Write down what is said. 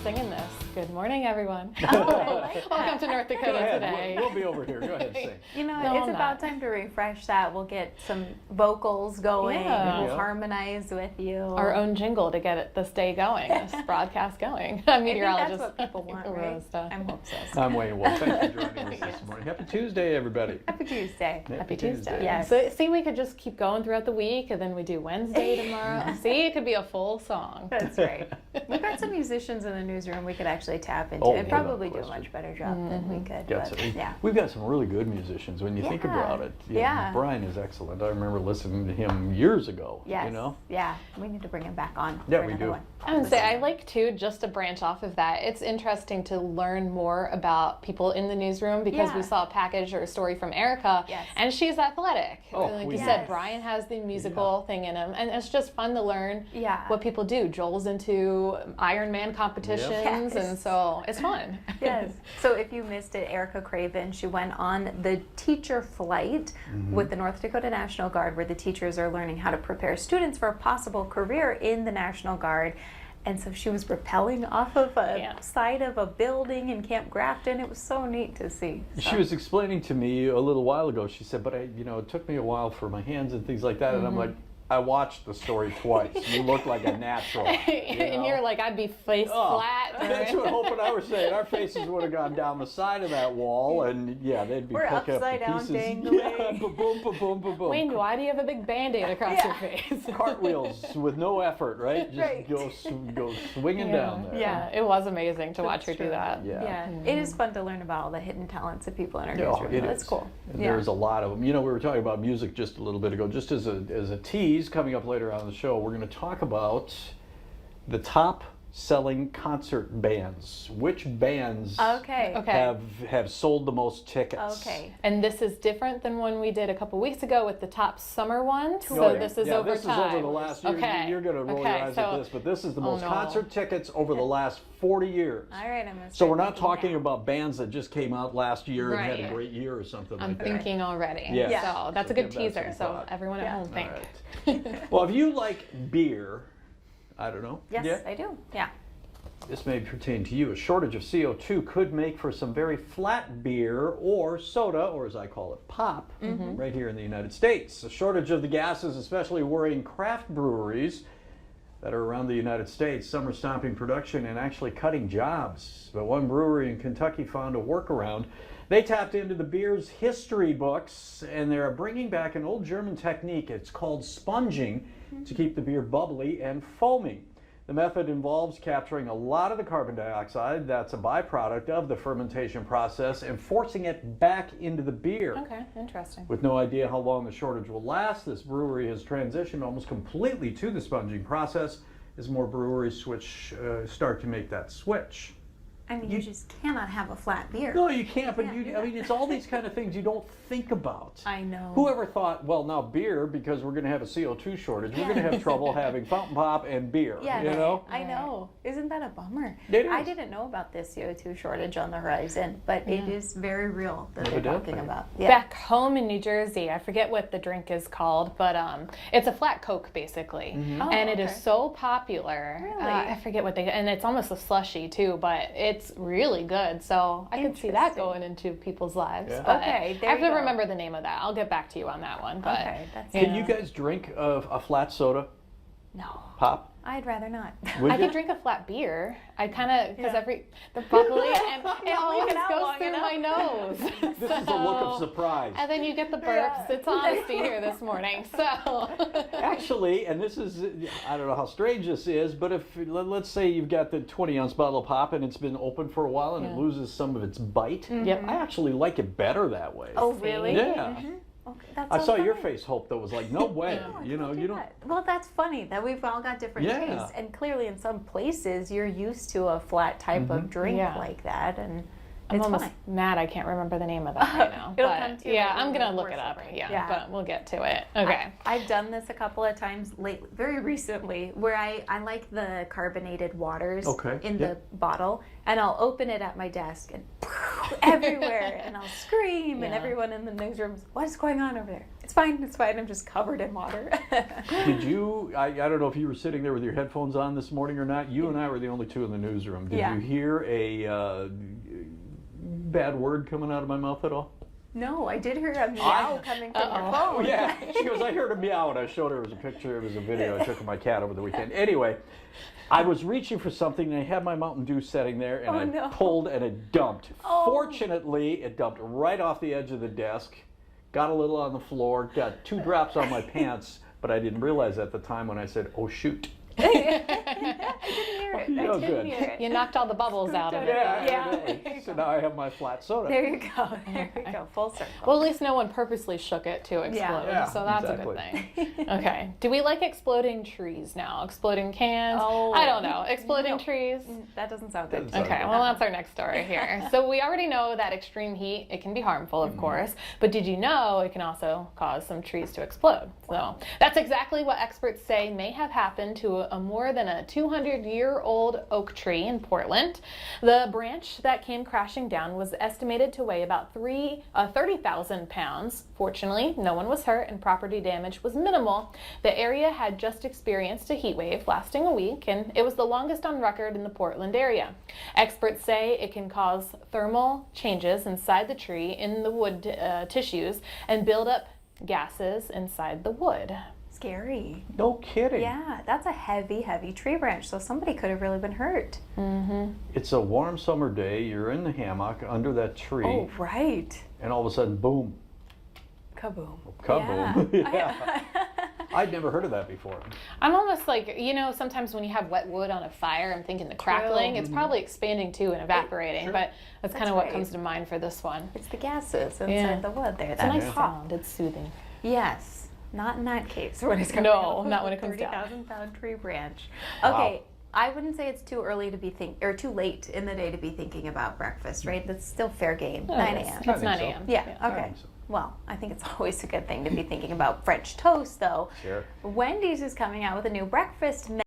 singing this. Good morning, everyone. Oh, I like that. Welcome to North Dakota Go ahead. today. We'll be over here. Go ahead and sing. You know, No, it's I'm about not. time to refresh that. We'll get some vocals going. Yeah. We'll Yeah. harmonize with you. Our own jingle to get this day going, this broadcast going. I'm I think meteorologist. that's what people want, right? Werosta. I'm hope so. I'm Wayne Wolff. Thanks for joining us this morning. Happy Tuesday, everybody. Happy Tuesday. Happy Tuesday. Yes. So see, we could just keep going throughout the week, and then we do Wednesday tomorrow. See, it could be a full song. That's right. We've got some musicians in the newsroom we could actually tap into Oh, and no probably do a question. much better job than we could. Got But, some- yeah. We've got some really good musicians when you think Yeah. about it. You know, Yeah. Brian is excellent. I remember listening to him years ago. Yes. You know? Yeah. We need to bring him back on. Yeah, for we another do. one. I would say I like too, just to branch off of that, it's interesting to learn more about people in the newsroom because we Yeah. saw a package or a story from Erica, Yes. and she's athletic. Oh, like we you know. said, Yes. Brian has the musical thing in him, and it's just fun to learn Yeah. what people do. Joel's into Ironman competitions, Yes. and so it's fun. Yes. So if you missed it, Erica Craven, she went on the teacher flight with the North Dakota National Guard, where the teachers are learning how to prepare students for a possible career in the National Guard. And so she was rappelling off of a Yeah. side of a building in Camp Grafton. It was so neat to see. She was explaining to me a little while ago, she said, but it took me a while for my hands and things like that. And I'm like, I watched the story twice. You look like a natural. And you're like, I'd be face flat. That's what Hope and I were saying. Our faces would have gone down the side of that wall, and yeah, they'd be We're picking up the upside down pieces. dangling. Yeah, boom, boom, boom, boom. Wayne, why do you have a big Band-Aid across your face? Cartwheels with no effort, right? Just Right. go swinging down there. Yeah, it was amazing to watch her do true. that. Yeah. It is fun to learn about all the hidden talents of people in our Oh, newsroom. it That's is. cool. And Yeah. there's a lot of them. You know, we were talking about music just a little bit ago. Just as a tease, coming up later on the show, we're going to talk about the top selling concert bands. Which bands Okay. Okay. have sold the most tickets? Okay. And this is different than one we did a couple weeks ago with the top summer one. So Oh, yeah. this is yeah, over this time. is over the last year. Okay. You're going to roll your eyes so, at this, but this is the most no. concert tickets over the last 40 years. All right. I'm gonna So start we're not thinking talking now. about bands that just came out last year and had a Right. great year or something I'm like that. thinking already. Yes. So that's So a good give that teaser. some So thought. everyone at Yeah. home think. All right. Well, if you like beer, I don't know. Yes, Yeah? I do. Yeah. This may pertain to you. A shortage of CO2 could make for some very flat beer or soda, or as I call it, pop, right here in the United States. A shortage of the gas is especially worrying craft breweries that are around the United States. Some are stopping production and actually cutting jobs. But one brewery in Kentucky found a workaround. They tapped into the beer's history books, and they're bringing back an old German technique. It's called sponging to keep the beer bubbly and foaming. The method involves capturing a lot of the carbon dioxide that's a byproduct of the fermentation process and forcing it back into the beer. Okay, interesting. With no idea how long the shortage will last, this brewery has transitioned almost completely to the sponging process as more breweries start to make that switch. I mean, you just cannot have a flat beer. No, you can't, but Yeah. I mean, it's all these kind of things you don't think about. I know. Whoever thought, well, now beer, because we're going to have a CO2 shortage, we're going to have trouble having fountain pop and beer, Yeah, you know? I know. Isn't that a bummer? It is. I didn't know about this CO2 shortage on the horizon, but it is very real that they're Evidently. talking about. Yeah. Back home in New Jersey, I forget what the drink is called, but it's a flat Coke basically, Oh, and it is okay. so popular. Really? I forget what and it's almost a slushy too, but it's really good. So I could see that Interesting. going into people's lives. Yeah. But Okay, there I have you to go. remember the name of that. I'll get back to you on that one. But Okay, that's Can Yeah. you guys drink a flat soda no. pop? I'd rather not. Would I you? could drink a flat beer. I kind of because Yeah. the bubbly and it Not always leave it out goes long through enough. my nose. This is the look of So- surprise. And then you get the burps. Yeah. It's honesty here this morning. So Actually, and this is, I don't know how strange this is, but if, let's say you've got the 20-ounce bottle of pop and it's been open for a while and it Yeah. loses some of its bite, Yep. I actually like it better that way. Oh, really? Yeah. Okay, that's I so saw your funny. face, Hope, that was like, no way. No, I you know, can't you do don't. that. Well, that's funny that we've all got different Yeah. tastes, and clearly in some places you're used to a flat type of drink Yeah. like that, and I'm it's almost fine. mad I can't remember the name of that right now. It'll but come to you yeah, later I'm when gonna we look pour it up. some. Yeah, Yeah. but we'll get to it. Okay. I've done this a couple of times very recently, where I like the carbonated waters Okay, in yeah. the bottle, and I'll open it at my desk and everywhere, and I'll scream, and Yeah. everyone in the newsroom's, what is going on over there? It's fine. It's fine. I'm just covered in water. Did you, I don't know if you were sitting there with your headphones on this morning or not. You and I were the only two in the newsroom. Did you hear a bad word coming out of my mouth at all? No, I did hear a meow coming from your phone. Yeah, she goes, I heard a meow, and I showed her, it was a picture, it was a video I took of my cat over the weekend. Anyway, I was reaching for something, and I had my Mountain Dew setting there, and I pulled, and it dumped. Fortunately, it dumped right off the edge of the desk, got a little on the floor, got 2 drops on my pants, but I didn't realize at the time when I said, oh shoot. I didn't hear it. Oh, I didn't good. hear it. You knocked all the bubbles out of it. Yeah. So now I have my flat soda. There you go. There we go. Full circle. Well, at least no one purposely shook it to explode, Yeah, so that's exactly. a good thing. Okay. Do we like exploding trees now? Exploding cans? Oh. I don't know. Exploding trees? That doesn't sound good. Doesn't sound Okay, well, that's our next story here. So we already know that extreme heat, it can be harmful, of course, but did you know it can also cause some trees to explode? So that's exactly what experts say may have happened to a more than a 200-year-old oak tree in Portland. The branch that came crashing down was estimated to weigh about 30,000 pounds. Fortunately, no one was hurt and property damage was minimal. The area had just experienced a heat wave lasting a week, and it was the longest on record in the Portland area. Experts say it can cause thermal changes inside the tree in the wood tissues and build up gases inside the wood. Scary. No kidding. Yeah, that's a heavy, heavy tree branch, so somebody could have really been hurt. It's a warm summer day, you're in the hammock under that tree, Oh, right. and all of a sudden, boom. Kaboom. Kaboom. Yeah. Yeah. I'd never heard of that before. I'm almost like, you know, sometimes when you have wet wood on a fire, I'm thinking the crackling, it's probably expanding too and evaporating, Sure. but that's kind That's of what right. comes to mind for this one. It's the gases inside Yeah. the wood there. It's a nice Yeah. sound, it's soothing. Yes. Not in that case. When it's No, off not of when a it comes down. 30,000-pound tree branch. Wow. Okay, I wouldn't say it's too early to be or too late in the day to be thinking about breakfast, right? That's still fair game. 9 It is. a.m. It's think 9 so. a.m. Yeah, I okay. think so. Well, I think it's always a good thing to be thinking about French toast, though. Sure. Wendy's is coming out with a new breakfast